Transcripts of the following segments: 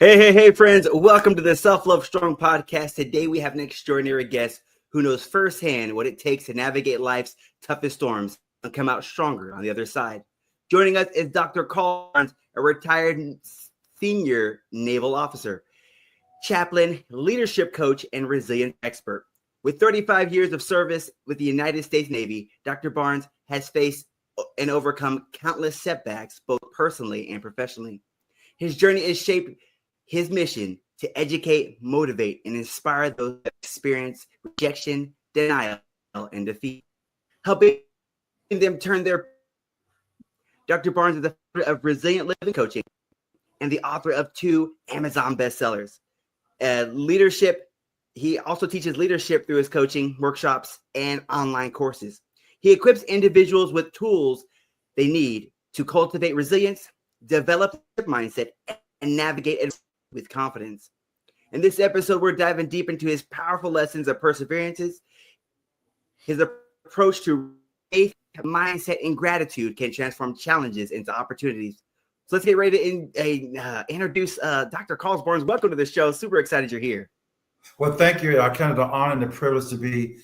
Hey, friends. Welcome to the Self-Love Strong podcast. Today, we have an extraordinary guest who knows firsthand what it takes to navigate life's toughest storms and come out stronger on the other side. Joining us is Dr. Carl Barnes, a retired senior naval officer, chaplain, leadership coach, and resilience expert. With 35 years of service with the United States Navy, Dr. Barnes has faced and overcome countless setbacks, both personally and professionally. His journey is shaped his mission to educate, motivate, and inspire those that experience rejection, denial, and defeat, helping them turn their. Dr. Barnes is the founder of Resilient Living Coaching and the author of 2 Amazon bestsellers. Leadership. He also teaches leadership through his coaching workshops and online courses. He equips individuals with tools they need to cultivate resilience, develop their mindset, and navigate it with confidence. In this episode, we're diving deep into his powerful lessons of perseverances. His approach to faith, mindset, and gratitude can transform challenges into opportunities. So let's get ready to introduce Dr. Carl Barnes. Welcome to the show. Super excited you're here. Well, thank you. I count it an honor and the privilege to be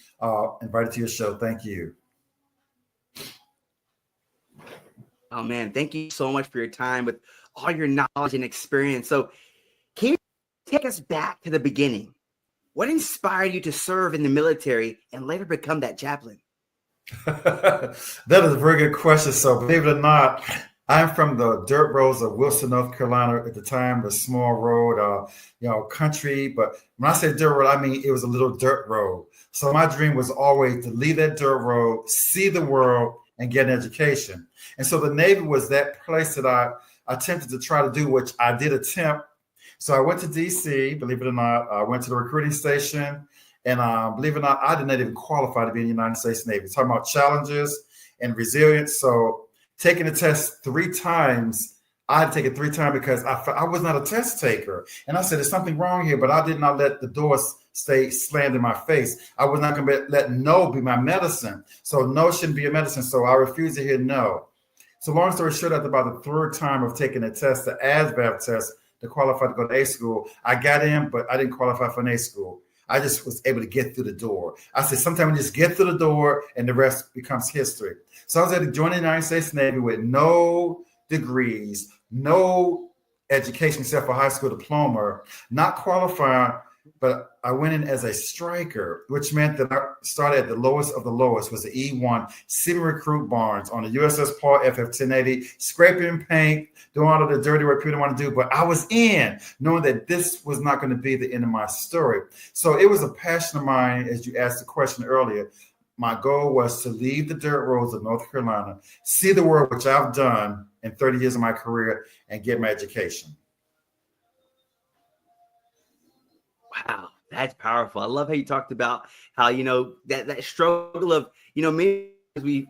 invited to your show. Thank you. Oh, man. Thank you so much for your time with all your knowledge and experience. So can you take us back to the beginning? What inspired you to serve in the military and later become that chaplain? That is a very good question. So believe it or not, I'm from the dirt roads of Wilson, North Carolina. At the time, a small road, country. But when I say dirt road, I mean it was a little dirt road. So my dream was always to leave that dirt road, see the world, and get an education. And so the Navy was that place that I attempted to try to do, which I did attempt. So I went to DC, believe it or not. I went to the recruiting station, and believe it or not, I did not even qualify to be in the United States Navy. Talking about challenges and resilience. So taking the test 3 times, I had to take it 3 times because I was not a test taker. And I said, there's something wrong here, but I did not let the doors stay slammed in my face. I was not going to let no be my medicine. So no shouldn't be a medicine. So I refused to hear no. So long story short, after about the 3rd time of taking the test, the ASVAB test, to qualify to go to A school, I got in, but I didn't qualify for an A school. I just was able to get through the door. I said, sometimes we just get through the door and the rest becomes history. So I was able to join the United States Navy with no degrees, no education except for high school diploma, not qualifying, but I went in as a striker, which meant that I started at the lowest of the lowest, was the E1 City Recruit Barnes on the USS Paul FF-1080, scraping paint, doing all of the dirty work people didn't want to do. But I was in, knowing that this was not going to be the end of my story. So it was a passion of mine, as you asked the question earlier. My goal was to leave the dirt roads of North Carolina, see the world, which I've done in 30 years of my career, and get my education. Wow, that's powerful. I love how you talked about how, that struggle of, maybe we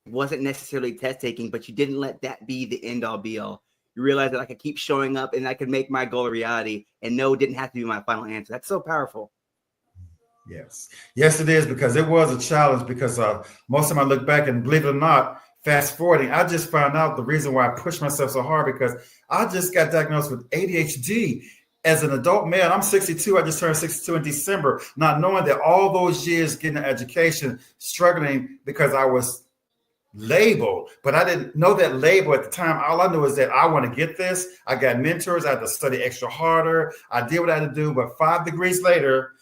wasn't necessarily test taking, but you didn't let that be the end all be all. You realize that I could keep showing up and I could make my goal a reality, and no, it didn't have to be my final answer. That's so powerful. Yes, it is, because it was a challenge, because most of them I look back and believe it or not, fast forwarding, I just found out the reason why I pushed myself so hard, because I just got diagnosed with ADHD. As an adult man, I'm 62. I just turned 62 in December, not knowing that all those years getting an education, struggling because I was labeled, but I didn't know that label at the time. All I knew is that I want to get this. I got mentors. I had to study extra harder. I did what I had to do, but 5 degrees later,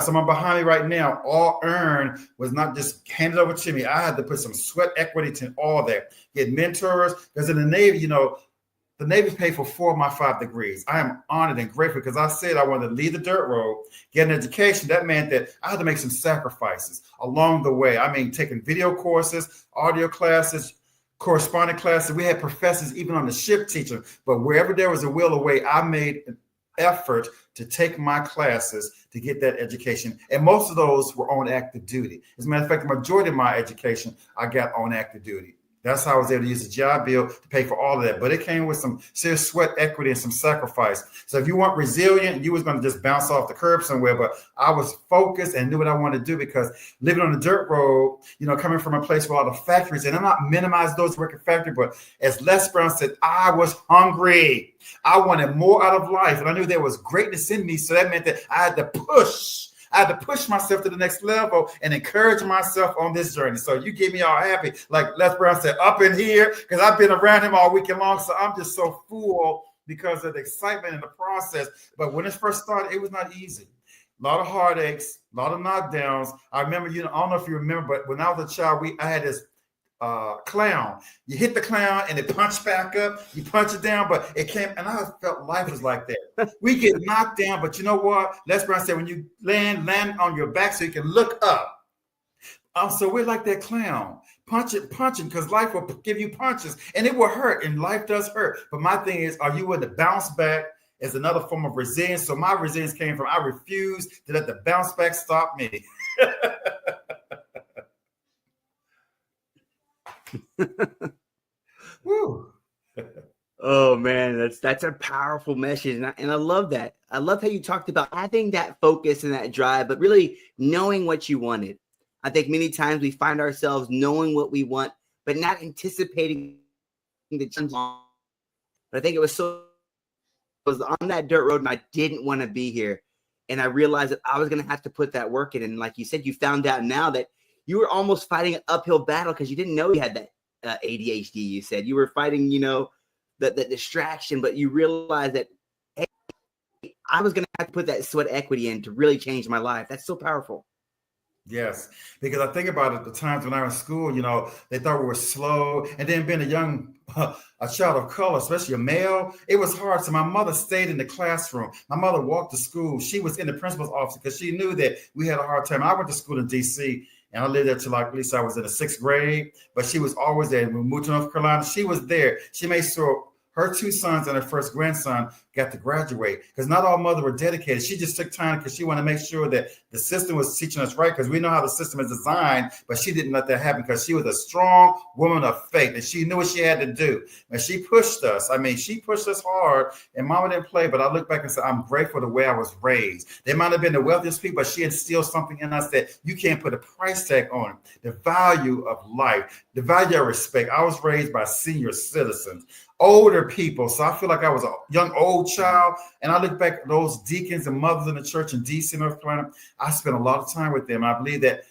someone behind me right now, all earned, was not just handed over to me. I had to put some sweat equity to all that, get mentors, because in the Navy, the Navy paid for 4 of my 5 degrees. I am honored and grateful, because I said I wanted to leave the dirt road, get an education. That meant that I had to make some sacrifices along the way. I mean, taking video courses, audio classes, correspondence classes. We had professors even on the ship teaching. But wherever there was a will, a way, I made an effort to take my classes to get that education. And most of those were on active duty. As a matter of fact, the majority of my education I got on active duty. That's how I was able to use the GI Bill to pay for all of that. But it came with some serious sweat equity and some sacrifice. So if you weren't resilient, you was going to just bounce off the curb somewhere. But I was focused and knew what I wanted to do, because living on the dirt road, coming from a place with a lot of factories, and I'm not minimizing those working factory, but as Les Brown said, I was hungry. I wanted more out of life, and I knew there was greatness in me. So that meant that I had to push myself to the next level and encourage myself on this journey. So you get me all happy. Like Les Brown said, up in here, because I've been around him all weekend long. So I'm just so full because of the excitement and the process. But when it first started, it was not easy. A lot of heartaches, a lot of knockdowns. I remember, I don't know if you remember, but when I was a child, I had this clown. You hit the clown and it punched back up. You punch it down, but it came, and I felt life was like that. We get knocked down, but you know what? Les Brown said, when you land on your back so you can look up. So we're like that clown, punching, because life will give you punches, and it will hurt, and life does hurt. But my thing is, are you willing to bounce back? As another form of resilience. So my resilience came from, I refused to let the bounce back stop me. Woo. Oh man, that's a powerful message, and I love that. I love how you talked about having that focus and that drive, but really knowing what you wanted. I think many times we find ourselves knowing what we want, but not anticipating the change. But I think it was on that dirt road, and I didn't want to be here, and I realized that I was going to have to put that work in. And like you said, you found out now that you were almost fighting an uphill battle because you didn't know you had that ADHD. You said you were fighting, the distraction, but you realized that, hey, I was going to have to put that sweat equity in to really change my life. That's so powerful. Yes, because I think about it, the times when I was in school, they thought we were slow. And then being a child of color, especially a male, it was hard. So my mother stayed in the classroom. My mother walked to school. She was in the principal's office because she knew that we had a hard time. I went to school in DC, and I lived there till at least I was in the 6th grade. But she was always there. When we moved to North Carolina, she was there. She made sure her 2 sons and her first grandson got to graduate, because not all mothers were dedicated. She just took time because she wanted to make sure that the system was teaching us right, because we know how the system is designed, but she didn't let that happen because she was a strong woman of faith, and she knew what she had to do. And she pushed us. She pushed us hard, and Mama didn't play, but I look back and say, I'm grateful the way I was raised. They might have been the wealthiest people, but she instilled something in us that you can't put a price tag on it. The value of life, the value of respect. I was raised by senior citizens, older people. So I feel like I was a young, old child. And I look back at those deacons and mothers in the church in DC, North Carolina. I spent a lot of time with them. I believe that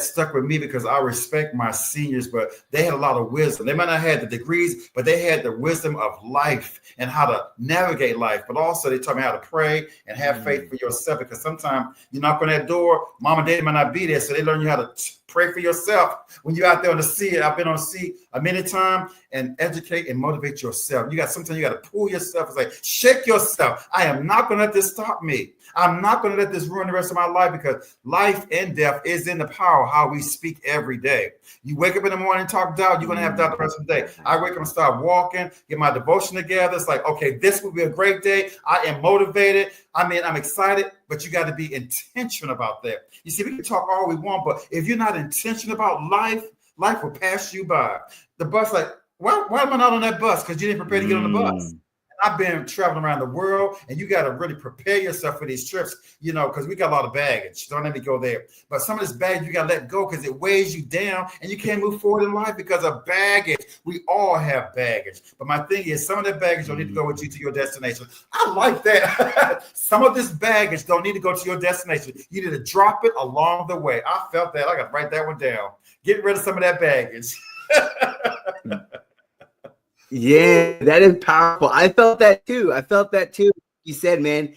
stuck with me because I respect my seniors, but they had a lot of wisdom. They might not have the degrees, but they had the wisdom of life and how to navigate life. But also they taught me how to pray and have faith for yourself, because sometimes you knock on that door, mom and dad might not be there. So they learn you how to pray for yourself when you're out there on the sea. I've been on the sea many times, and educate and motivate yourself. Sometimes you got to pull yourself and say, shake yourself. I am not going to let this stop me. I'm not going to let this ruin the rest of my life, because life and death is in the power of how we speak every day. You wake up in the morning and talk doubt, you're going to have doubt the rest of the day. I wake up and start walking, get my devotion together. It's like, okay, this will be a great day. I am motivated. I'm excited, but you got to be intentional about that. You see, we can talk all we want, but if you're not intentional about life will pass you by. The bus, like, why am I not on that bus? Because you didn't prepare to get on the bus. I've been traveling around the world, and you got to really prepare yourself for these trips, because we got a lot of baggage. Don't let me go there. But some of this baggage you got to let go, because it weighs you down, and you can't move forward in life because of baggage. We all have baggage. But my thing is, some of that baggage don't need to go with you to your destination. I like that. Some of this baggage don't need to go to your destination. You need to drop it along the way. I felt that. I got to write that one down. Get rid of some of that baggage. Yeah, that is powerful. I felt that too. You said, man,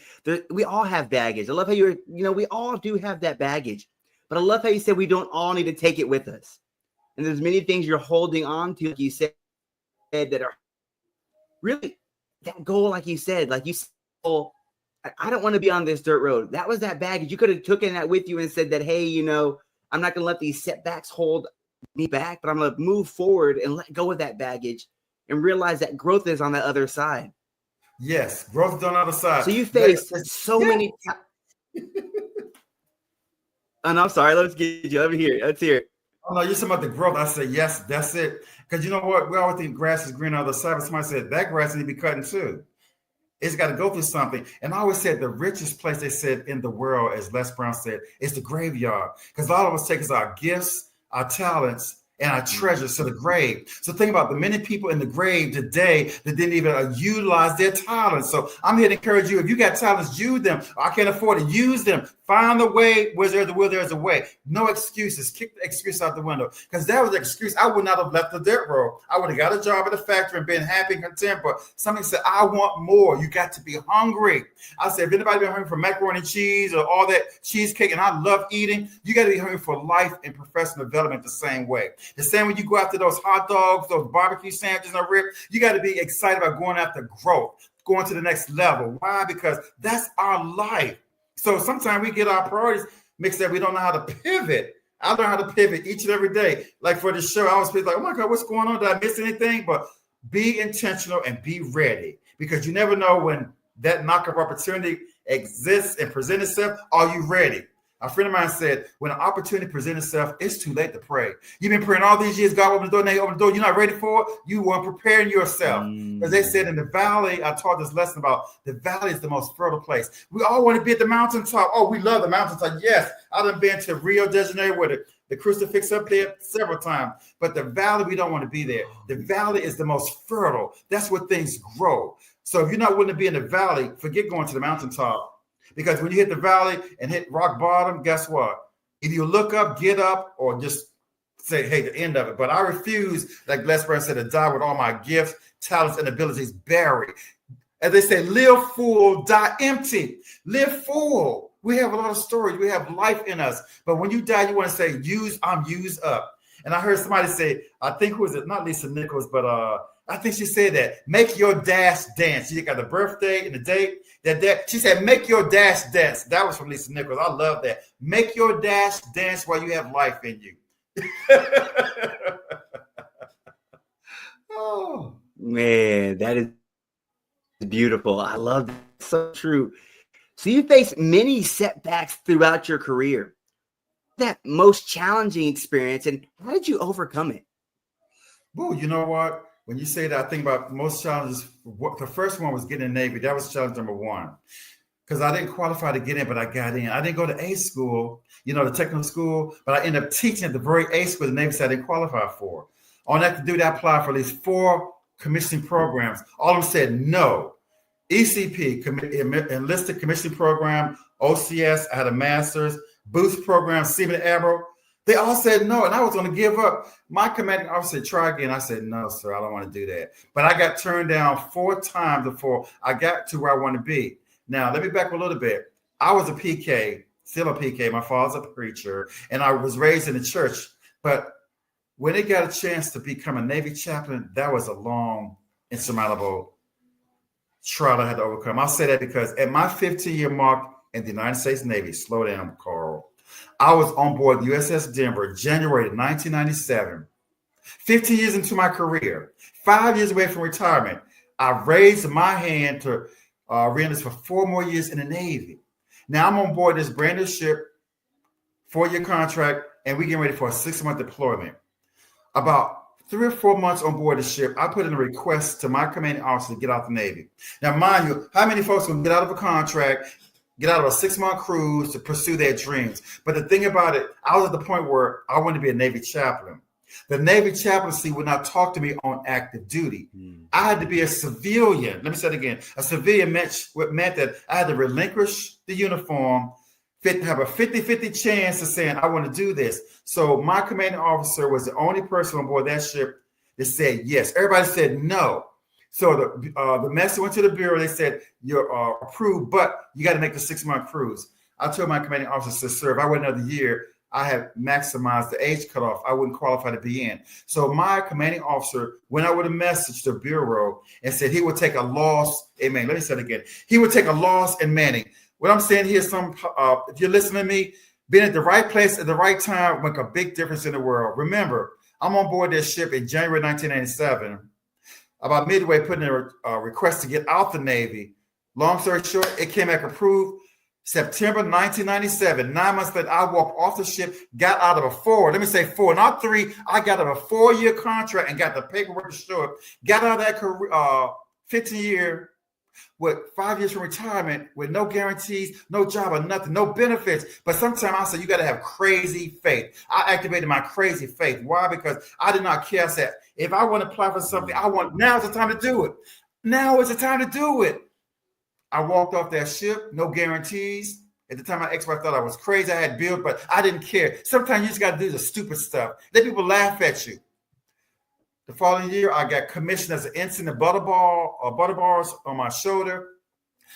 we all have baggage. I love how we all do have that baggage. But I love how you said we don't all need to take it with us. And there's many things you're holding on to, like you said, that are really that goal, like you said, oh, I don't want to be on this dirt road. That was that baggage. You could have taken that with you and said that, hey, I'm not going to let these setbacks hold me back, but I'm going to move forward and let go of that baggage and realize that growth is on the other side. Yes, growth is on the other side. So you faced many times. And I'm sorry, let's get you over here. Let's hear it. Oh no, you're talking about the growth. I said, yes, that's it. Because you know what? We always think grass is green on the other side, but somebody said that grass needs to be cutting too. It's got to go through something. And I always said the richest place they said in the world, as Les Brown said, is the graveyard. Because a lot of us take us our gifts, our talents, and our treasures to the grave. So think about the many people in the grave today that didn't even utilize their talents. So I'm here to encourage you. If you got talents, use them. I can't afford to use them. Find a way. Where there's a will, there's a way. No excuses. Kick the excuse out the window. Because that was an excuse. I would not have left the dirt road. I would have got a job at the factory and been happy and content. But somebody said, I want more. You got to be hungry. I said, if anybody been hungry for macaroni and cheese or all that cheesecake, and I love eating, you got to be hungry for life and professional development the same way. The same when you go after those hot dogs, those barbecue sandwiches and ribs, you got to be excited about going after growth, going to the next level. Why? Because that's our life. So sometimes we get our priorities mixed up. We don't know how to pivot. I learn how to pivot each and every day. Like for the show, I always be like, oh my God, what's going on? Did I miss anything? But be intentional and be ready, because you never know when that knockup opportunity exists and presents itself. Are you ready? A friend of mine said, when an opportunity presents itself, it's too late to pray. You've been praying all these years, God open the door, now you open the door. You're not ready for it. You weren't preparing yourself. Because they said in the valley, I taught this lesson about the valley is the most fertile place. We all want to be at the mountaintop. Oh, we love the mountaintop. Yes, I've been to Rio de Janeiro where the crucifix up there several times. But the valley, we don't want to be there. The valley is the most fertile. That's where things grow. So if you're not willing to be in the valley, forget going to the mountaintop. Because when you hit the valley and hit rock bottom, guess what? Either you look up, get up, or just say, hey, the end of it. But I refuse, like Les Brown said, to die with all my gifts, talents, and abilities buried. As they say, live full, die empty. Live full. We have a lot of stories. We have life in us. But when you die, you want to say, I'm used up. And I heard somebody say, I think, who was it? Not Lisa Nichols, but I think she said that. Make your dash dance. She got the birthday and the date. She said, make your dash dance. That was from Lisa Nichols. I love that. Make your dash dance while you have life in you. Oh man, that is beautiful. I love that. So true. So you faced many setbacks throughout your career. That most challenging experience, and how did you overcome it? Well, you know what? When you say that, I think about most challenges. The first one was getting in the Navy. That was challenge number one. Because I didn't qualify to get in, but I got in. I didn't go to A school, the technical school, but I ended up teaching at the very A school the Navy said I didn't qualify for. All I had to do to apply for at least 4 commissioning programs. All of them said no. ECP, Enlisted Commissioning Program, OCS, I had a master's, Boost Program, Seaman Admiral. They all said no, and I was going to give up. My commanding officer said, try again. I said, no, sir, I don't want to do that. But I got turned down 4 times before I got to where I want to be. Now, let me back up a little bit. I was a PK, still a PK. My father's a preacher, and I was raised in the church. But when it got a chance to become a Navy chaplain, that was a long, insurmountable trial I had to overcome. I'll say that because at my 15-year mark in the United States Navy, slow down, Carl, I was on board USS Denver, January 1997. 15 years into my career, 5 years away from retirement, I raised my hand to re-enlist for 4 more years in the Navy. Now I'm on board this brand new ship, 4-year contract, and we're getting ready for a 6-month deployment. About 3 or 4 months on board the ship, I put in a request to my commanding officer to get out the Navy. Now, mind you, how many folks will get out of a contract, get out of a 6-month cruise to pursue their dreams? But the thing about it, I was at the point where I wanted to be a Navy chaplain. The Navy chaplaincy would not talk to me on active duty. I had to be a civilian. Let me say it again. A civilian meant that I had to relinquish the uniform, have a 50-50 chance of saying, I want to do this. So my commanding officer was the only person on board that ship that said yes. Everybody said no. So the message went to the bureau. They said, you're approved, but you got to make the 6-month cruise. I told my commanding officer, sir, if I wait another year, I have maximized the age cutoff. I wouldn't qualify to be in. So my commanding officer went out with a message to the bureau and said he would take a loss. Amen. Let me say it again. He would take a loss in Manning. What I'm saying here is if you're listening to me, being at the right place at the right time make a big difference in the world. Remember, I'm on board this ship in January 1997. About midway, putting in a request to get out the Navy. Long story short, it came back approved. September 1997, 9 months later, I walked off the ship, got out of a let me say four, not three. I got out of a 4-year contract and got the paperwork to show it. Got out of that career, 15-year with 5 years from retirement with no guarantees, no job or nothing, no benefits. But sometimes I said, you got to have crazy faith. I activated my crazy faith. Why? Because I did not care. I said, if I want to apply for something, now is the time to do it. Now is the time to do it. I walked off that ship, no guarantees. At the time, my ex-wife thought I was crazy. I had bills, but I didn't care. Sometimes you just got to do the stupid stuff. Let people laugh at you. The following year, I got commissioned as an ensign in bars on my shoulder.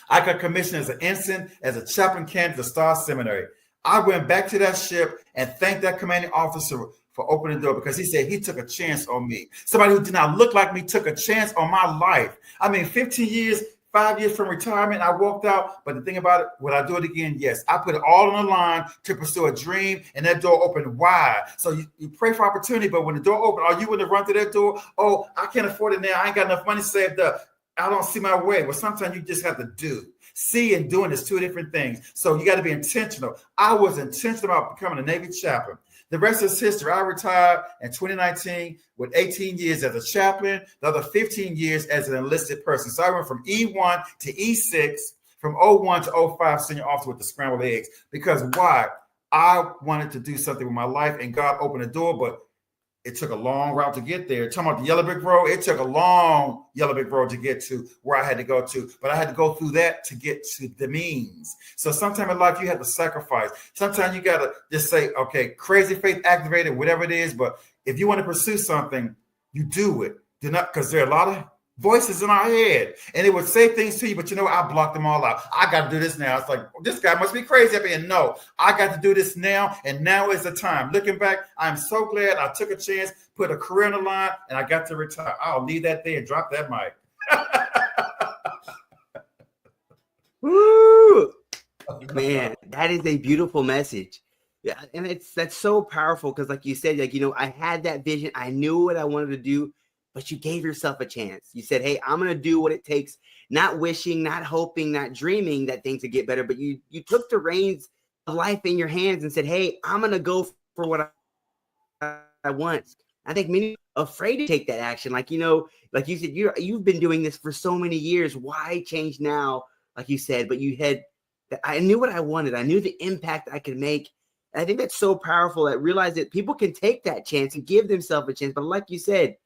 I got commissioned as an ensign, as a chaplain candidate at Star Seminary. I went back to that ship and thanked that commanding officer for opening the door because he said he took a chance on me. Somebody who did not look like me took a chance on my life. I mean, 15 years, 5 years from retirement, I walked out. But the thing about it, would I do it again? Yes. I put it all on the line to pursue a dream, and that door opened wide. So you pray for opportunity, but when the door opened, are you going to run through that door? Oh, I can't afford it now. I ain't got enough money saved up. I don't see my way. Well, sometimes you just have to do. See and doing is two different things. So you got to be intentional. I was intentional about becoming a Navy chaplain. The rest is history. I retired in 2019 with 18 years as a chaplain, the other 15 years as an enlisted person. So I went from E1 to E6, from 01 to 05 senior officer with the scrambled eggs. Because why? I wanted to do something with my life, and God opened the door, but it took a long route to get there. Talking about the yellow brick road, it took a long yellow brick road to get to where I had to go to. But I had to go through that to get to the means. So sometimes in life, you have to sacrifice. Sometimes you got to just say, okay, crazy faith activated, whatever it is. But if you want to pursue something, you do it. Do not, because there are a lot of voices in our head, and it would say things to you, but I blocked them all out. I got to do this now. It's like, this guy must be crazy. And no, I got to do this now, and now is the time. Looking back, I'm so glad I took a chance, put a career on the line, and I got to retire. I'll leave that there and drop that mic. Woo! Man, that is a beautiful message. Yeah, and that's so powerful because, like you said, I had that vision. I knew what I wanted to do. But you gave yourself a chance. You said, hey, I'm going to do what it takes, not wishing, not hoping, not dreaming that things would get better. But you took the reins of life in your hands and said, hey, I'm going to go for what I want. I think many are afraid to take that action. Like you said, you've been doing this for so many years. Why change now? Like you said, but I knew what I wanted. I knew the impact I could make. And I think that's so powerful. I realized that people can take that chance and give themselves a chance. But like you said,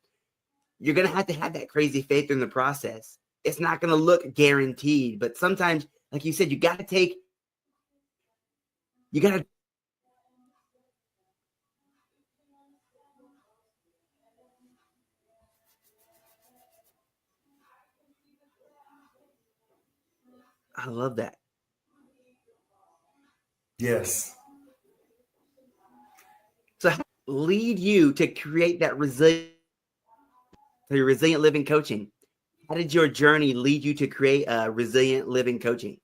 you're going to have that crazy faith in the process. It's not going to look guaranteed, but sometimes, like you said, you got to I love that. Yes. So how lead you to create that resilient living coaching? How did your journey lead you to create resilient living coaching?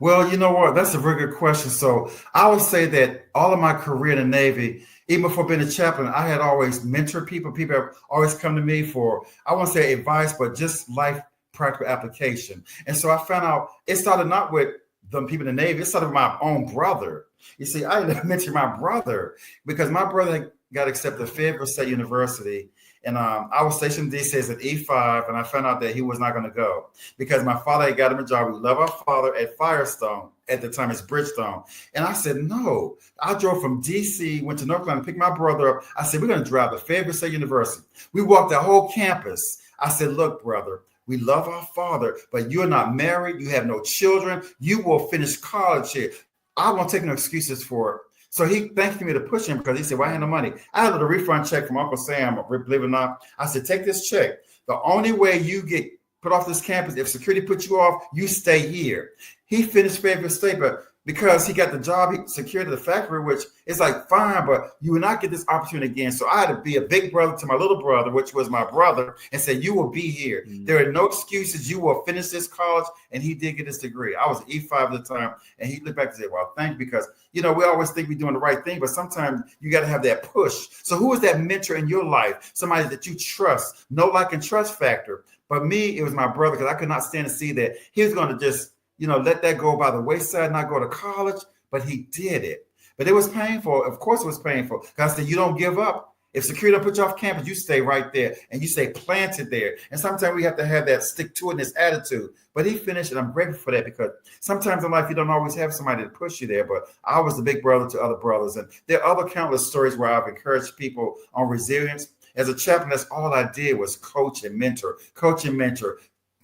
Well, you know what? That's a very good question. So I would say that all of my career in the Navy, even before being a chaplain, I had always mentored people. People have always come to me for, I won't say advice, but just life practical application. And so I found out it started not with the people in the Navy. It started with my own brother. You see, I mentioned my brother because my brother got accepted to Fayetteville State University. And I was stationed in DC as an E5, and I found out that he was not going to go because my father had got him a job. We love our father at Firestone. At the time, it's Bridgestone. And I said, no. I drove from DC, went to North Carolina, picked my brother up. I said, we're going to drive to Fayetteville State University. We walked the whole campus. I said, look, brother, we love our father, but you're not married. You have no children. You will finish college here. I won't take no excuses for it. So he thanked me to push him because he said, well, I had no money. I had a refund check from Uncle Sam, believe it or not. I said, take this check. The only way you get put off this campus, if security puts you off, you stay here. He finished Fayetteville State, but because he got the job, he secured the factory, which is like fine, but you will not get this opportunity again. So I had to be a big brother to my little brother, which was my brother, and say, you will be here. Mm-hmm. There are no excuses. You will finish this college. And he did get his degree. I was an E5 at the time. And he looked back and said, well, thank you, because, we always think we're doing the right thing, but sometimes you got to have that push. So who is that mentor in your life? Somebody that you trust, know, like, and trust factor. But me, it was my brother, because I could not stand to see that he was going to just let that go by the wayside, not go to college, but he did it. But it was painful. Of course it was painful. God said, you don't give up. If security don't put you off campus, you stay right there and you stay planted there. And sometimes we have to have that stick to itness attitude. But he finished, and I'm grateful for that, because sometimes in life you don't always have somebody to push you there. But I was the big brother to other brothers. And there are other countless stories where I've encouraged people on resilience. As a chaplain, that's all I did was coach and mentor,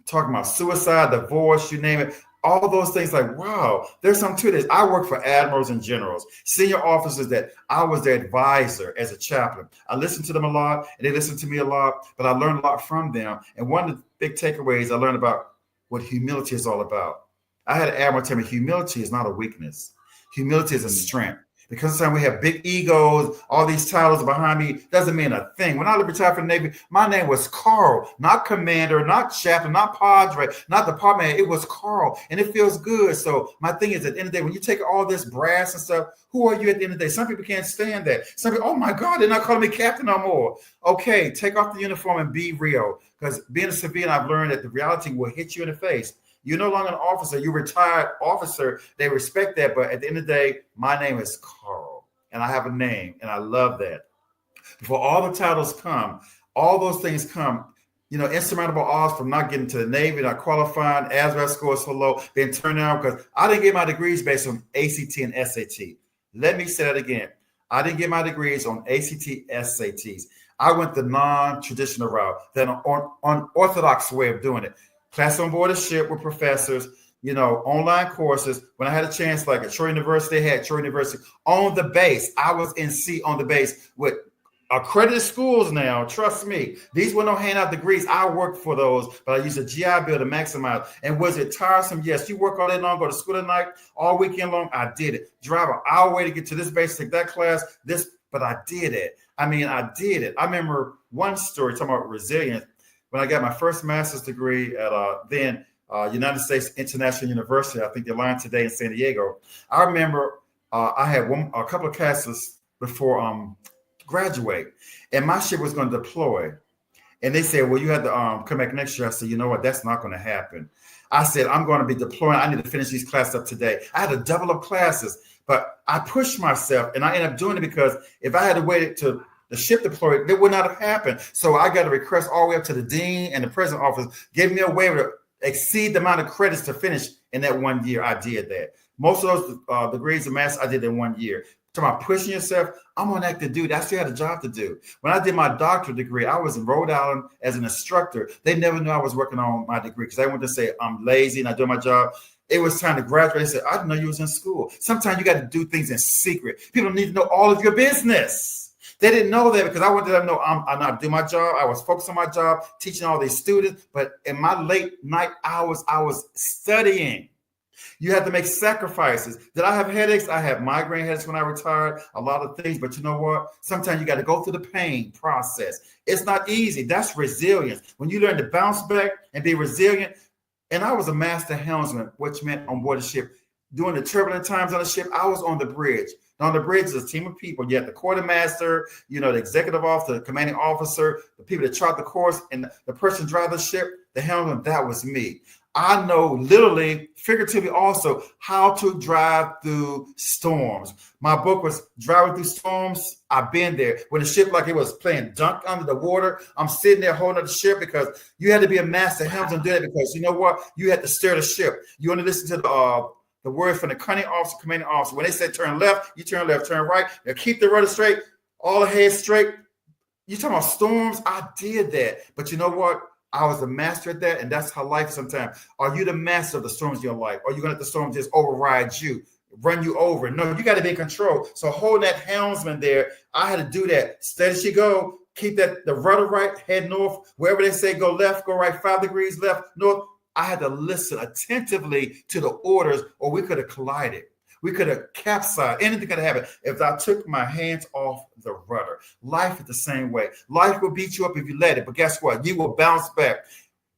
talking about suicide, divorce, you name it. All those things, like, wow, there's something to this. I work for admirals and generals, senior officers that I was their advisor as a chaplain. I listened to them a lot, and they listened to me a lot, but I learned a lot from them. And one of the big takeaways I learned about what humility is all about. I had an admiral tell me humility is not a weakness. Humility is a strength. Because sometimes we have big egos, all these titles behind me, doesn't mean a thing. When I retired from the Navy, my name was Carl, not commander, not chaplain, not padre, not department head. It was Carl, and it feels good. So my thing is, at the end of the day, when you take all this brass and stuff, who are you at the end of the day? Some people can't stand that. Some people, oh my God, they're not calling me captain no more. Okay, take off the uniform and be real. Because being a civilian, I've learned that the reality will hit you in the face. You're no longer an officer. You're a retired officer. They respect that. But at the end of the day, my name is Carl, and I have a name, and I love that. Before all the titles come, all those things come, insurmountable odds from not getting to the Navy, not qualifying, ASVAB scores so low, being turned down, because I didn't get my degrees based on ACT and SAT. Let me say that again. I didn't get my degrees on ACT, SATs. I went the non-traditional route, the unorthodox way of doing it. Class on board a ship with professors, online courses. When I had a chance, like at Troy University, they had Troy University on the base. I was in C on the base with accredited schools now. Trust me. These were no handout degrees. I worked for those, but I used a GI Bill to maximize. And was it tiresome? Yes. You work all day long, go to school at night, all weekend long. I did it. Drive an hour away to get to this base, take that class, but I did it. I did it. I remember one story talking about resilience. When I got my first master's degree at United States International University, I think they're lying today in San Diego. I remember I had a couple of classes before graduate, and my ship was going to deploy. And they said, well, you had to come back next year. I said, you know what? That's not going to happen. I said, I'm going to be deploying. I need to finish these classes up today. I had to double up classes, but I pushed myself, and I ended up doing it because if I had to wait to the ship deployed, that would not have happened. So I got a request all the way up to the dean and the president's office, gave me a waiver to exceed the amount of credits to finish in that 1 year. I did that. Most of those degrees of master I did in 1 year. Talking about pushing yourself, I'm on that to do. I still had a job to do. When I did my doctorate degree, I was in Rhode Island as an instructor. They never knew I was working on my degree because they wanted to say I'm lazy and I do my job. It was time to graduate. They said, I didn't know you was in school. Sometimes you got to do things in secret. People need to know all of your business. They didn't know that because I wanted them to know I'm not doing my job. I was focused on my job, teaching all these students. But in my late night hours, I was studying. You have to make sacrifices. Did I have headaches? I had migraine headaches when I retired, a lot of things. But you know what? Sometimes you got to go through the pain process. It's not easy. That's resilience. When you learn to bounce back and be resilient. And I was a master helmsman, which meant on board the ship. During the turbulent times on the ship, I was on the bridge. On the bridge is a team of people. You have the quartermaster, the executive officer, the commanding officer, the people that chart the course, and the person driving the ship, the helmsman, that was me. I know literally, figuratively also, how to drive through storms. My book was Driving Through Storms. I've been there. When the ship, like it was playing dunk under the water, I'm sitting there holding up the ship because you had to be a master helmsman to do that because you know what? You had to steer the ship. You want to listen to the word from the commanding officer, commanding officer. When they said turn left, you turn left, turn right. Now keep the rudder straight, all the head straight. You talking about storms? I did that. But you know what? I was the master at that, and that's how life is sometimes. Are you the master of the storms in your life? Or are you going to let the storm just override you, run you over? No, you got to be in control. So hold that helmsman there. I had to do that. Steady as you go. Keep the rudder right, head north. Wherever they say go left, go right, 5 degrees left, north. I had to listen attentively to the orders, or we could have collided. We could have capsized. Anything could have happened if I took my hands off the rudder. Life is the same way. Life will beat you up if you let it, but guess what? You will bounce back.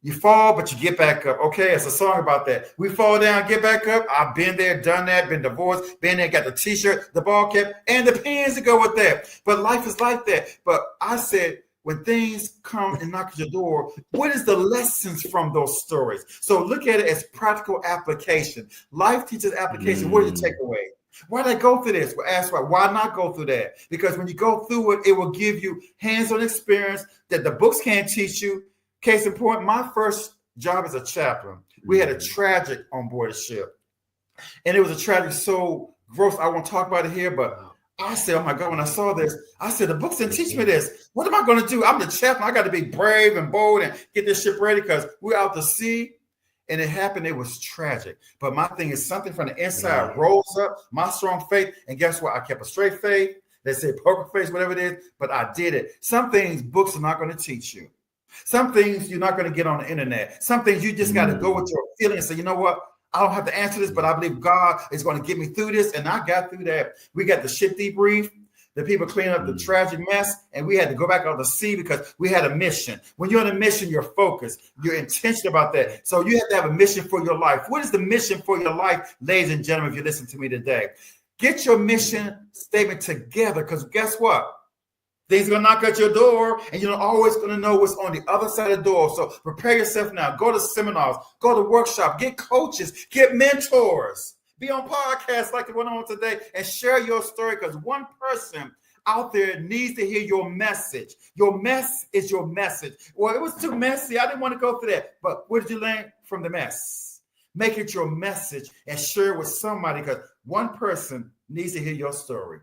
You fall, but you get back up. Okay, it's a song about that. We fall down, get back up. I've been there, done that, been divorced, been there, got the T-shirt, the ball cap, and the pants to go with that. But life is like that. But I said, when things come and knock at your door, what is the lessons from those stories? So look at it as practical application. Life teaches application. What is the takeaway? Why did I go through this? Well, ask why. Why not go through that? Because when you go through it, it will give you hands-on experience that the books can't teach you. Case in point, my first job as a chaplain, we had a tragic on board the ship. And it was a tragedy so gross, I won't talk about it here, but I said, oh my God, when I saw this, I said, the books didn't teach me this. What am I going to do? I'm the chaplain. I got to be brave and bold and get this ship ready because we're out to sea. And it happened. It was tragic. But my thing is something from the inside rose up, my strong faith. And guess what? I kept a straight faith. They say poker face, whatever it is, but I did it. Some things books are not going to teach you. Some things you're not going to get on the internet. Some things you just got to go with your feelings and say, you know what? I don't have to answer this, but I believe God is going to get me through this. And I got through that. We got the ship debrief. The people cleaning up the tragic mess, and we had to go back on the sea because we had a mission. When you're on a mission, you're focused. You're intentional about that. So you have to have a mission for your life. What is the mission for your life, ladies and gentlemen, if you listen to me today? Get your mission statement together because guess what? Things are going to knock at your door, and you're not always going to know what's on the other side of the door. So prepare yourself now. Go to seminars, go to workshops, get coaches, get mentors. Be on podcasts like the one on today and share your story because one person out there needs to hear your message. Your mess is your message. Well, it was too messy. I didn't want to go through that. But what did you learn from the mess? Make it your message and share it with somebody because one person needs to hear your story.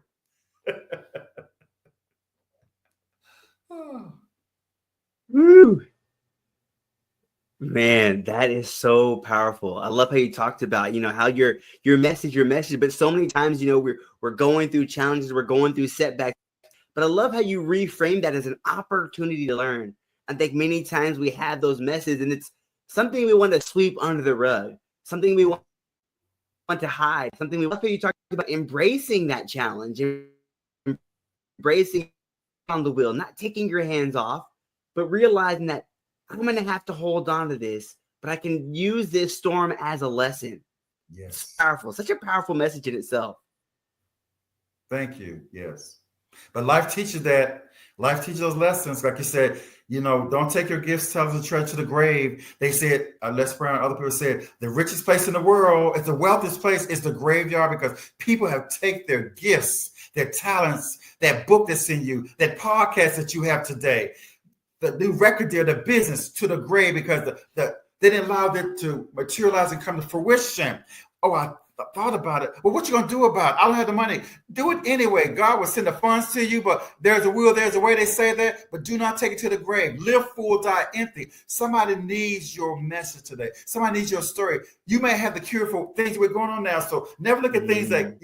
Woo. Man, that is so powerful. I love how you talked about, how your message, but so many times, we're going through challenges, we're going through setbacks, but I love how you reframe that as an opportunity to learn. I think many times we have those messages and it's something we want to sweep under the rug, something we want to hide, something we love how you talked about embracing that challenge, embracing on the wheel, not taking your hands off, but realizing that I'm going to have to hold on to this, but I can use this storm as a lesson. Yes. It's powerful. Such a powerful message in itself. Thank you. Yes. But life teaches that. Life teaches those lessons. Like you said, don't take your gifts, talents, and treasure to the grave. They said, Les Brown, other people said, the richest place in the world, it's the wealthiest place, is the graveyard because people have taken their gifts, their talents, that book that's in you, that podcast that you have today, the new record deal, the business to the grave because they didn't allow it to materialize and come to fruition. Oh, I thought about it. Well, what you going to do about it? I don't have the money. Do it anyway. God will send the funds to you, but there's a will, there's a way. They say that, but do not take it to the grave. Live full, die empty. Somebody needs your message today. Somebody needs your story. You may have the cure for things we're going on now. So never look at things that,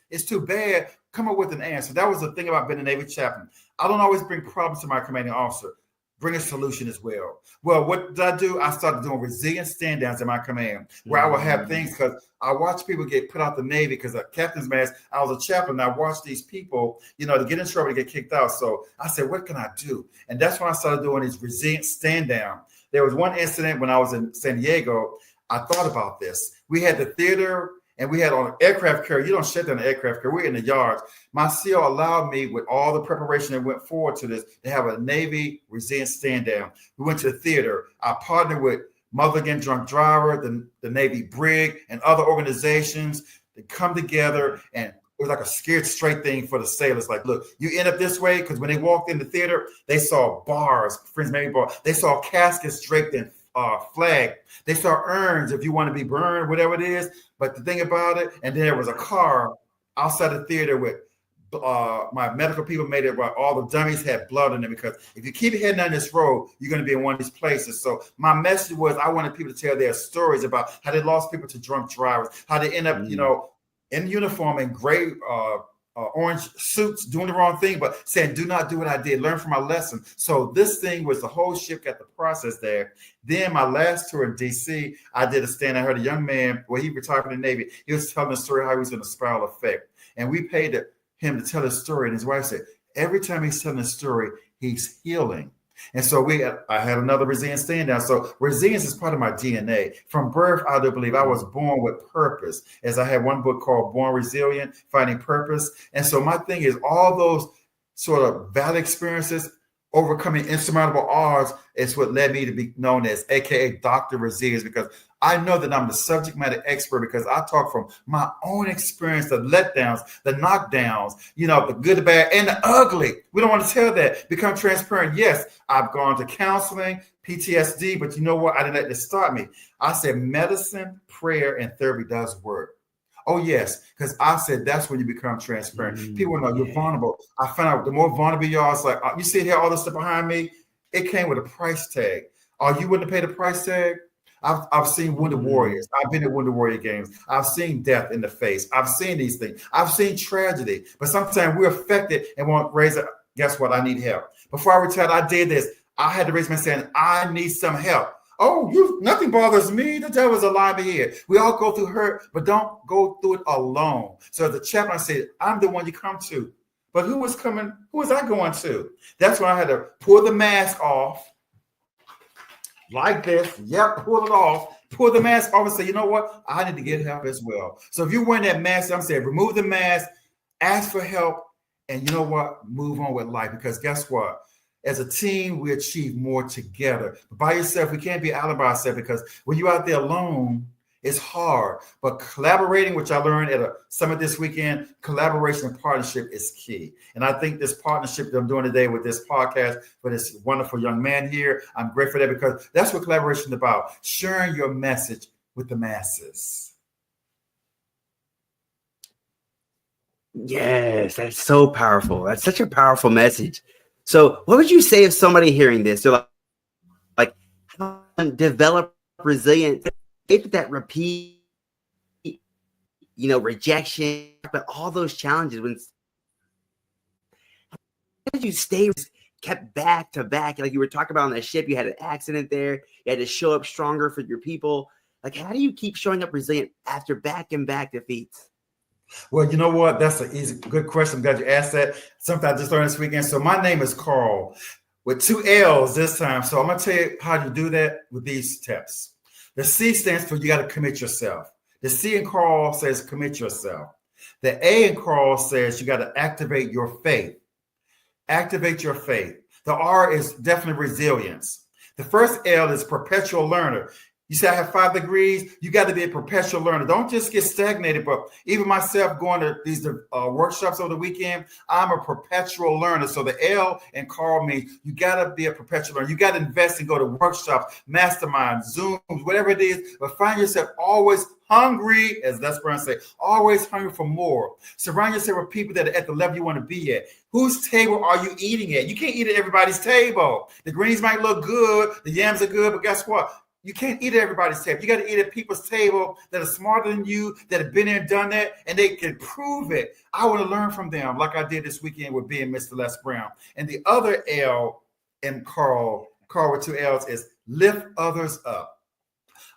it's too bad. Come up with an answer. That was the thing about being a Navy chaplain. I don't always bring problems to my commanding officer. Bring a solution as well. Well, what did I do? I started doing resilient stand downs in my command where I would have things because I watched people get put out the Navy because of captain's mask. I was a chaplain. And I watched these people, to get in trouble, to get kicked out. So I said, what can I do? And that's when I started doing these resilient stand down. There was one incident when I was in San Diego. I thought about this. We had the theater and we had on an aircraft carrier. You don't shut down an aircraft carrier. We're in the yards. My CO allowed me, with all the preparation that went forward to this, to have a Navy resilient stand down. We went to the theater. I partnered with Mother Again Drunk Driver, the Navy Brig, and other organizations to come together. And it was like a scared straight thing for the sailors. Like, look, you end up this way because when they walked in the theater, they saw bars, Friends Navy bar. They saw caskets draped in flag. They saw urns if you want to be burned, whatever it is. But the thing about it, and then there was a car outside the theater with my medical people made it where all the dummies had blood in them because if you keep heading down this road, you're going to be in one of these places. So my message was I wanted people to tell their stories about how they lost people to drunk drivers, how they end up, in uniform in gray orange suits doing the wrong thing, but saying, do not do what I did. Learn from my lesson. So this thing was the whole ship got the process there. Then my last tour in DC, I did a stand. I heard a young man, he retired from the Navy. He was telling the story how he was in a spiral effect. And we paid him to tell his story. And his wife said, every time he's telling a story, he's healing. And so I had another resilient stand down. So resilience is part of my DNA. From birth, I do believe I was born with purpose. As I had one book called Born Resilient, Finding Purpose. And so my thing is all those sort of bad experiences overcoming insurmountable odds is what led me to be known as AKA Dr. Resilience, because I know that I'm the subject matter expert because I talk from my own experience, the letdowns, the knockdowns, the good, the bad, and the ugly. We don't want to tell that. Become transparent. Yes, I've gone to counseling, PTSD, but you know what? I didn't let this stop me. I said medicine, prayer, and therapy does work. Oh, yes, because I said that's when you become transparent. People know you're vulnerable. I found out the more vulnerable you are, it's like, you see here, all this stuff behind me, it came with a price tag. Are you willing to pay the price tag? I've seen Wounded Warriors. I've been at Wounded Warrior games. I've seen death in the face. I've seen these things. I've seen tragedy. But sometimes we're affected and won't raise it. Guess what? I need help. Before I retired, I did this. I had to raise my hand saying, I need some help. Oh, nothing bothers me. The devil's alive here. We all go through hurt, but don't go through it alone. So the chaplain said, I'm the one you come to. But who was coming? Who was I going to? That's when I had to pull the mask off. Like this. Yep, pull it off. Pull the mask off and say, you know what? I need to get help as well. So if you're wearing that mask, I'm saying remove the mask, ask for help, and you know what? Move on with life. Because guess what? As a team, we achieve more together. But by yourself, we can't be out by ourselves, because when you're out there alone, it's hard. But collaborating, which I learned at a summit this weekend, collaboration and partnership is key. And I think this partnership that I'm doing today with this podcast with this wonderful young man here, I'm grateful for that, because that's what collaboration is about, sharing your message with the masses. Yes, that's so powerful. That's such a powerful message. So what would you say if somebody hearing this, they're like how to develop resilience, that repeat, rejection, but all those challenges, how did you stay kept back to back? Like you were talking about on the ship, you had an accident there, you had to show up stronger for your people. Like, how do you keep showing up resilient after back and back defeats? Well, you know what? That's a good question. I'm glad you asked that. Something I just learned this weekend. So my name is Carl with 2 L's this time. So I'm going to tell you how to do that with these steps. The C stands for you got to commit yourself. The C in Carl says commit yourself. The A in Carl says you got to activate your faith. Activate your faith. The R is definitely resilience. The first L is perpetual learner. You say I have 5 degrees. You got to be a perpetual learner. Don't just get stagnated. But even myself going to these workshops over the weekend, I'm a perpetual learner. So the L in Carl means you got to be a perpetual learner. You got to invest and go to workshops, masterminds, Zooms, whatever it is. But find yourself always hungry, as that's what I say, always hungry for more. Surround yourself with people that are at the level you want to be at. Whose table are you eating at? You can't eat at everybody's table. The greens might look good. The yams are good. But guess what? You can't eat at everybody's table. You got to eat at people's table that are smarter than you, that have been there and done that, and they can prove it. I want to learn from them, like I did this weekend with being Mr. Les Brown. And the other L in Carl with 2 L's, is lift others up.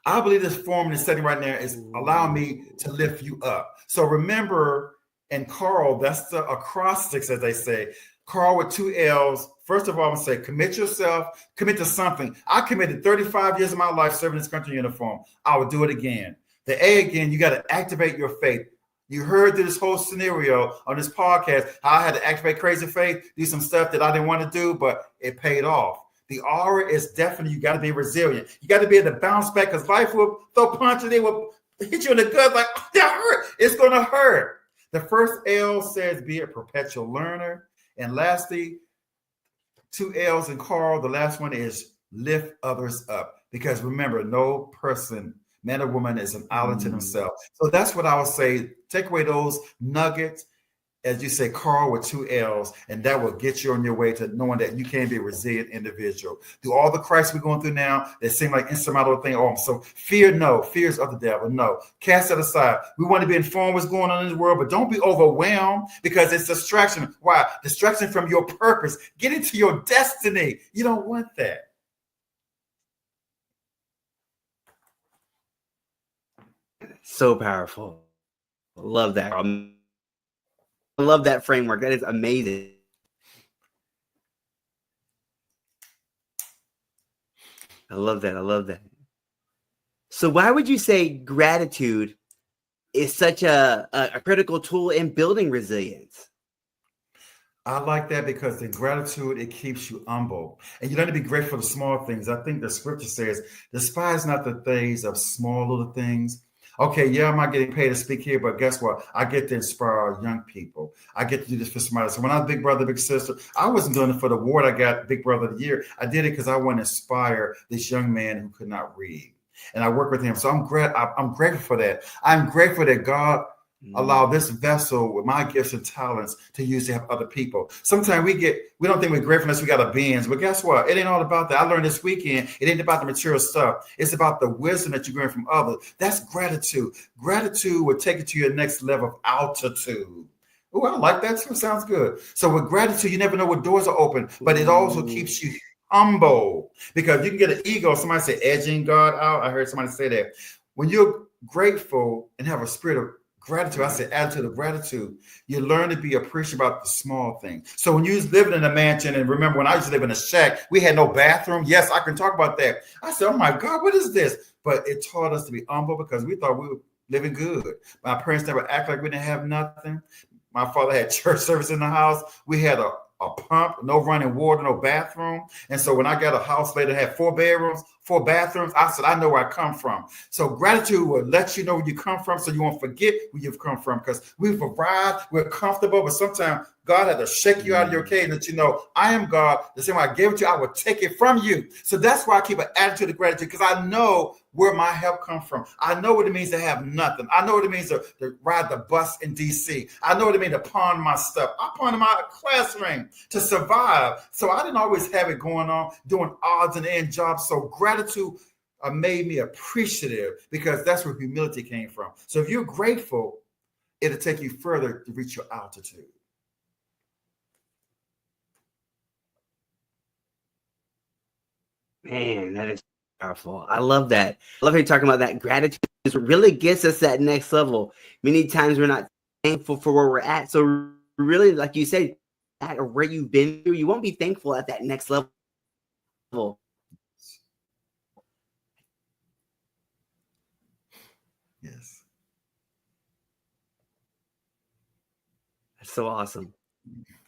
I believe this form and setting right now is allowing me to lift you up. So remember, in Carl, that's the acrostics, as they say. Carl with 2 L's. First of all, I'm going to say commit yourself, commit to something. I committed 35 years of my life serving this country uniform. I would do it again. The A again, you got to activate your faith. You heard this whole scenario on this podcast, how I had to activate crazy faith, do some stuff that I didn't want to do, but it paid off. The R is definitely you got to be resilient. You got to be able to bounce back, because life will throw punches. They will hit you in the gut like, oh, that hurt. It's going to hurt. The first L says be a perpetual learner. And lastly, 2 L's in Carl, the last one is lift others up. Because remember, no person, man or woman, is an island to themselves. So that's what I would say. Take away those nuggets, as you say, Carl with 2 L's, and that will get you on your way to knowing that you can be a resilient individual. Through all the crisis we're going through now, they seem like insurmountable thing. Oh, so fear, no. Fear is of the devil, no. Cast that aside. We want to be informed what's going on in this world, but don't be overwhelmed, because it's distraction. Why? Distraction from your purpose. Get into your destiny. You don't want that. So powerful. Love that. I love that framework. That is amazing. I love that. I love that. So why would you say gratitude is such a critical tool in building resilience? I like that because in gratitude, it keeps you humble. And you learn to be grateful for the small things. I think the scripture says, despise not the things of small little things. Okay, yeah, I'm not getting paid to speak here, but guess what? I get to inspire young people. I get to do this for somebody. So when I was Big Brother, Big Sister, I wasn't doing it for the award I got Big Brother of the Year. I did it because I want to inspire this young man who could not read. And I work with him. So I'm grateful for that. I'm grateful that God allow this vessel with my gifts and talents to use to help other people. Sometimes we don't think we're grateful unless we got a Benz, but guess what? It ain't all about that. I learned this weekend, it ain't about the material stuff. It's about the wisdom that you're getting from others. That's gratitude. Gratitude will take you to your next level of altitude. Oh, I like that. Sounds good. So with gratitude, you never know what doors are open, but it also keeps you humble because you can get an ego. Somebody say edging God out. I heard somebody say that. When you're grateful and have a spirit of gratitude, I said attitude of gratitude, you learn to be appreciative about the small things. So when you was living in a mansion, and remember when I used to live in a shack, we had no bathroom. Yes, I can talk about that. I said, oh my God, what is this? But it taught us to be humble because we thought we were living good. My parents never acted like we didn't have nothing. My father had church service in the house. We had a pump, no running water, no bathroom. And so when I got a house later that had 4 bedrooms, 4 bathrooms, I said, I know where I come from. So gratitude will let you know where you come from so you won't forget where you've come from because we've arrived, we're comfortable, but sometimes God had to shake you out of your cage and let you know, I am God. The same way I gave it to you, I will take it from you. So that's why I keep an attitude of gratitude because I know where my help comes from. I know what it means to have nothing. I know what it means to ride the bus in DC. I know what it means to pawn my stuff. I pawned my class ring to survive. So I didn't always have it going on, doing odds and end jobs. So gratitude made me appreciative because that's where humility came from. So if you're grateful, it'll take you further to reach your altitude. Man, that is powerful. I love that. I love how you're talking about that. Gratitude is what really gets us that next level. Many times we're not thankful for where we're at. So really, like you said, at or where you've been through, you won't be thankful at that next level. Yes. That's so awesome.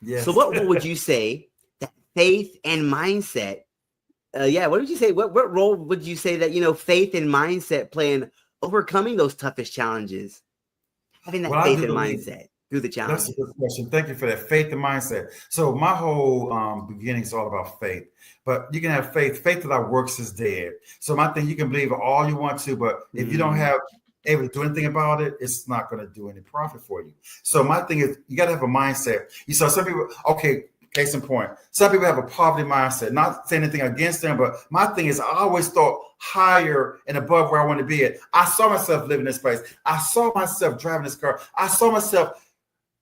Yes. So what would you say that faith and mindset what would you say? What role would you say that, faith and mindset play in overcoming those toughest challenges? Having that faith and mindset through the challenges. That's a good question. Thank you for that faith and mindset. So my whole beginning is all about faith, but you can have faith. Faith without works is dead. So my thing, you can believe all you want to, but if you don't have able to do anything about it, it's not going to do any profit for you. So my thing is you got to have a mindset. You saw some people, okay, case in point, some people have a poverty mindset, not saying anything against them, but my thing is I always thought higher and above where I want to be at. I saw myself living this place. I saw myself driving this car. I saw myself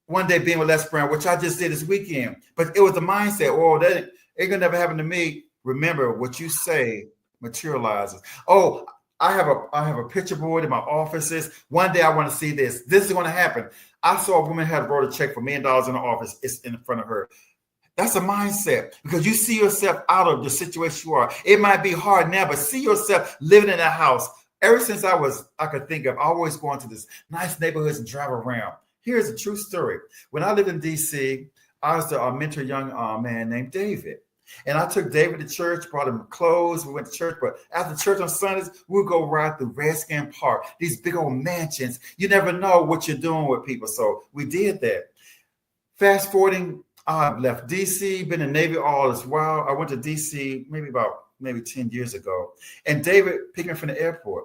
one day being with Les Brown, which I just did this weekend. But it was the mindset, oh, that ain't gonna never happen to me. Remember, what you say materializes. Oh, I have a picture board in my offices. One day I want to see this. This is going to happen. I saw a woman had wrote a check for $1 million in the office. It's in front of her. That's a mindset because you see yourself out of the situation you are. It might be hard now, but see yourself living in a house. Ever since I could think of, always going to this nice neighborhoods and drive around. Here's a true story. When I lived in DC, I was to mentor a young man named David. And I took David to church, brought him clothes. We went to church, but after church on Sundays, we would go ride through Redskin Park, these big old mansions. You never know what you're doing with people. So we did that. Fast forwarding, I left DC, been in Navy all this while. I went to DC maybe 10 years ago. And David picked me from the airport.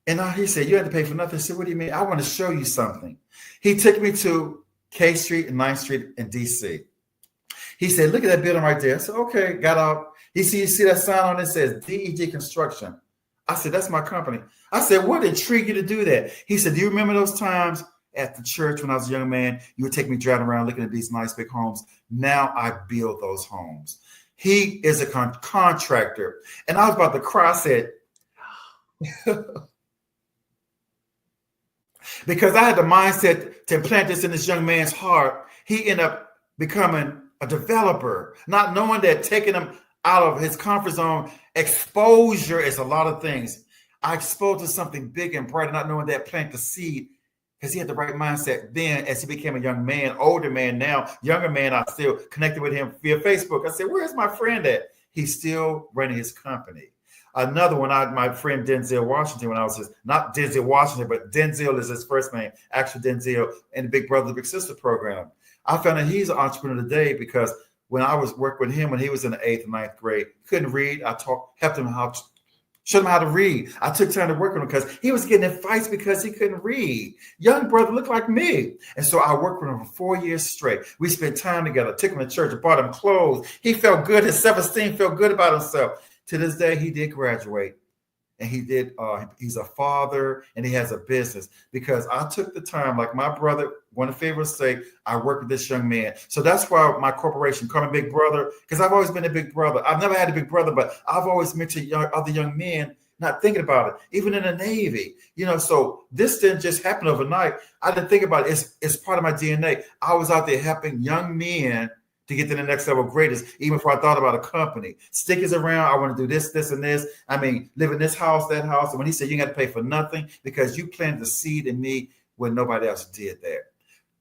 And he said, you had to pay for nothing. I said, what do you mean? I want to show you something. He took me to K Street and 9th Street in DC. He said, look at that building right there. I said, okay, got out. You see that sign on it says DEG Construction. I said, that's my company. I said, what intrigued you to do that? He said, do you remember those times at the church when I was a young man? You would take me driving around looking at these nice big homes. Now I build those homes. He is a contractor. And I was about to cry. I said, because I had the mindset to implant this in this young man's heart, he ended up becoming a developer, not knowing that taking him out of his comfort zone, exposure is a lot of things. I exposed to something big and bright, not knowing that plant the seed because he had the right mindset then. As he became a young man, older man now, younger man, I still connected with him via Facebook. I said, where's my friend at? He's still running his company. Another one, my friend Denzel Washington, when I was not Denzel Washington, but Denzel is his first name, actual Denzel, in the Big Brother, Big Sister program. I found that he's an entrepreneur today because when I was working with him when he was in the 8th and 9th grade, couldn't read. I helped him showed him how to read. I took time to work with him because he was getting in fights because he couldn't read. Young brother looked like me. And so I worked with him for 4 years straight. We spent time together, took him to church, bought him clothes. He felt good. His self-esteem felt good about himself. To this day, he did graduate. And he's a father and he has a business because I took the time, like my brother, one of the favorites say, I work with this young man. So that's why my corporation, called me Big Brother, because I've always been a big brother. I've never had a big brother, but I've always mentored other young men, not thinking about it, even in the Navy, so this didn't just happen overnight. I didn't think about it. It's part of my DNA. I was out there helping young men to get to the next level greatest, even before I thought about a company. Stick is around. I want to do this, this, and this. I mean, live in this house, that house. And when he said, you got to pay for nothing because you planted the seed in me when nobody else did that.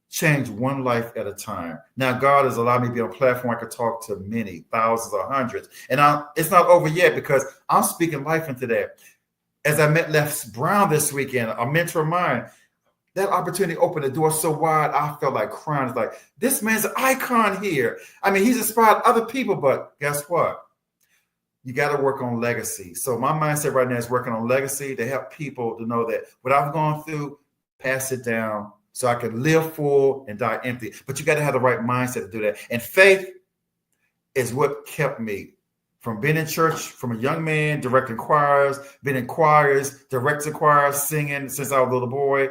Change one life at a time. Now, God has allowed me to be on a platform I could talk to many, thousands or hundreds. And it's not over yet because I'm speaking life into that. As I met Les Brown this weekend, a mentor of mine, that opportunity opened the door so wide, I felt like crying. It's like, this man's an icon here. I mean, he's inspired other people, but guess what? You got to work on legacy. So my mindset right now is working on legacy to help people to know that what I've gone through, pass it down so I can live full and die empty. But you got to have the right mindset to do that. And faith is what kept me from being in church, from a young man, directing choirs, being in choirs, directing choirs, singing since I was a little boy.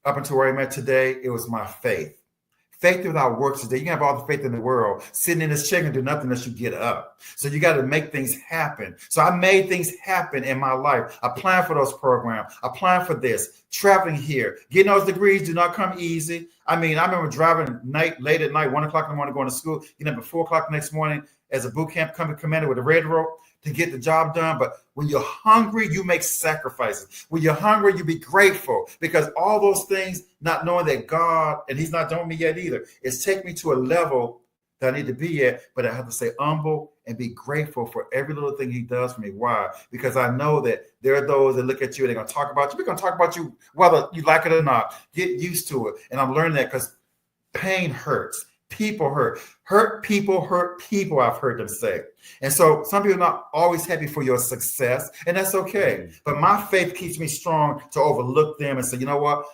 Up until where I'm at today, it was my faith. Faith without works today. You can have all the faith in the world. Sitting in this chair and do nothing unless you get up. So you got to make things happen. So I made things happen in my life. Applying for those programs, applying for this, traveling here, getting those degrees do not come easy. I mean, I remember driving late at night, 1 o'clock in the morning, going to school, getting up at 4 o'clock the next morning as a boot camp commander with a red rope to get the job done. But when you're hungry, you make sacrifices. When you're hungry, you be grateful because all those things, not knowing that God, and he's not doing me yet either, is take me to a level that I need to be at, but I have to stay humble and be grateful for every little thing he does for me. Why? Because I know that there are those that look at you and they're going to talk about you. We're going to talk about you whether you like it or not. Get used to it. And I'm learning that because pain hurts. People hurt. Hurt people, I've heard them say. And so some people are not always happy for your success, and that's okay. But my faith keeps me strong to overlook them and say, you know what?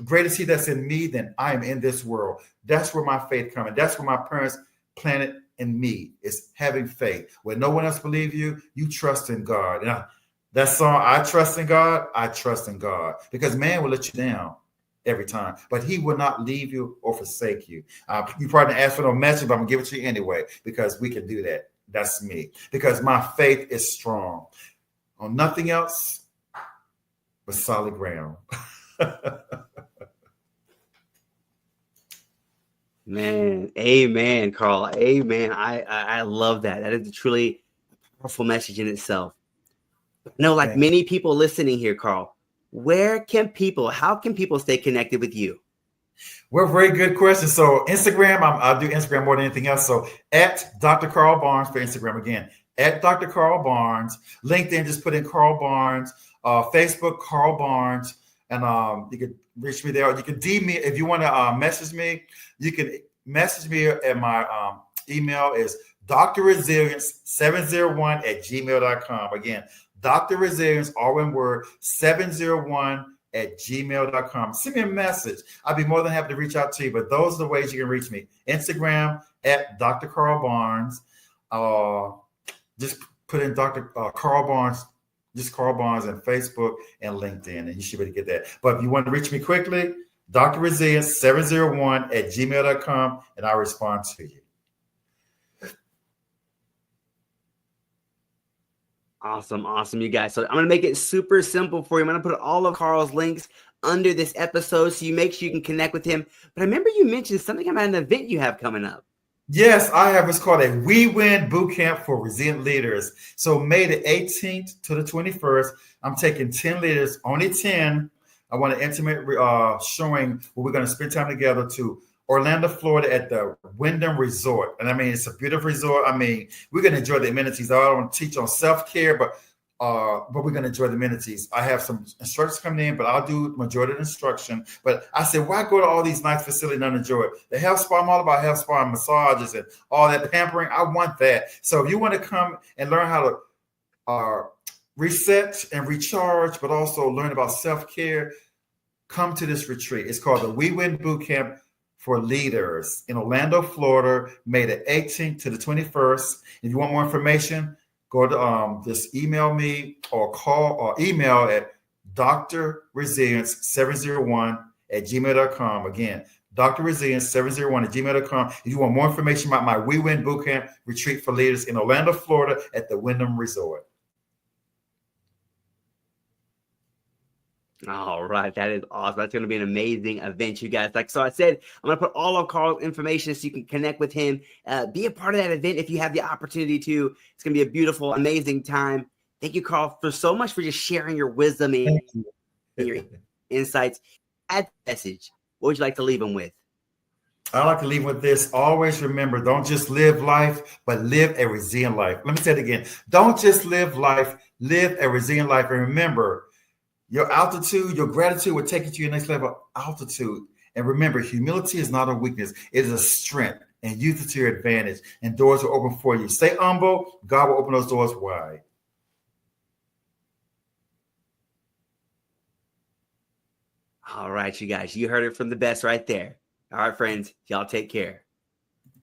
Greater is he that's in me than I am in this world. That's where my faith comes. That's where my parents planted in me, is having faith. When no one else believes you, you trust in God. And that song, I trust in God, I trust in God. Because man will let you down every time, but he will not leave you or forsake you. You probably didn't ask for no message, but I'm gonna give it to you anyway, because we can do that. That's me, because my faith is strong on nothing else but solid ground. Man, amen, Carl. Amen. I love that. That is a truly powerful message in itself. No, like many people listening here, Carl, how can people stay connected with you? Well, very good question. So Instagram, I do Instagram more than anything else. So at Dr. Carl Barnes for Instagram, again, at Dr. Carl Barnes. LinkedIn, just put in Carl Barnes. Facebook, Carl Barnes. And you can reach me there. You can DM me if you want to message me. You can message me at my email is drresilience701@gmail.com. Again, Dr. Resilience, all one word, 701@gmail.com. Send me a message. I'd be more than happy to reach out to you. But those are the ways you can reach me. Instagram at Dr. Carl Barnes. Just put in Dr. Carl Barnes, just Carl Barnes on Facebook and LinkedIn, and you should be able to get that. But if you want to reach me quickly, Dr. Resilience 701@gmail.com, and I'll respond to you. Awesome, you guys. So I'm going to make it super simple for you. I'm going to put all of Carl's links under this episode so you make sure you can connect with him. But I remember you mentioned something about an event you have coming up. Yes, I have. It's called a We Win Boot Camp for Resilient Leaders. So May the 18th to the 21st, I'm taking 10 leaders, only 10, I want an intimate showing where we're going to spend time together to Orlando, Florida at the Wyndham Resort. And I mean, it's a beautiful resort. I mean, we're going to enjoy the amenities. I don't want to teach on self-care, but we're going to enjoy the amenities. I have some instructors coming in, but I'll do the majority of the instruction. But I said, why go to all these nice facilities and not enjoy it? The health spa, I'm all about health spa and massages and all that pampering. I want that. So if you want to come and learn how to reset and recharge, but also learn about self-care, come to this retreat. It's called the We Win Boot Camp for Leaders in Orlando, Florida, May the 18th to the 21st. If you want more information, go to just email me or call or email at drresilience701@gmail.com. Again, drresilience701@gmail.com. If you want more information about my We Win Bootcamp Retreat for Leaders in Orlando, Florida at the Wyndham Resort. All right, that is awesome. That's going to be an amazing event, you guys. Like so I said, I'm going to put all of Carl's information so you can connect with him. Be a part of that event if you have the opportunity to. It's going to be a beautiful, amazing time. Thank you, Carl, for so much for just sharing your wisdom and your insights. Add the message. What would you like to leave them with? I like to leave with this. Always remember, don't just live life, but live a resilient life. Let me say it again. Don't just live life, live a resilient life. And remember, your altitude, your gratitude will take you to your next level altitude. And remember, humility is not a weakness. It is a strength, and use it to your advantage. And doors will open for you. Stay humble. God will open those doors wide. All right, you guys. You heard it from the best right there. All right, friends. Y'all take care.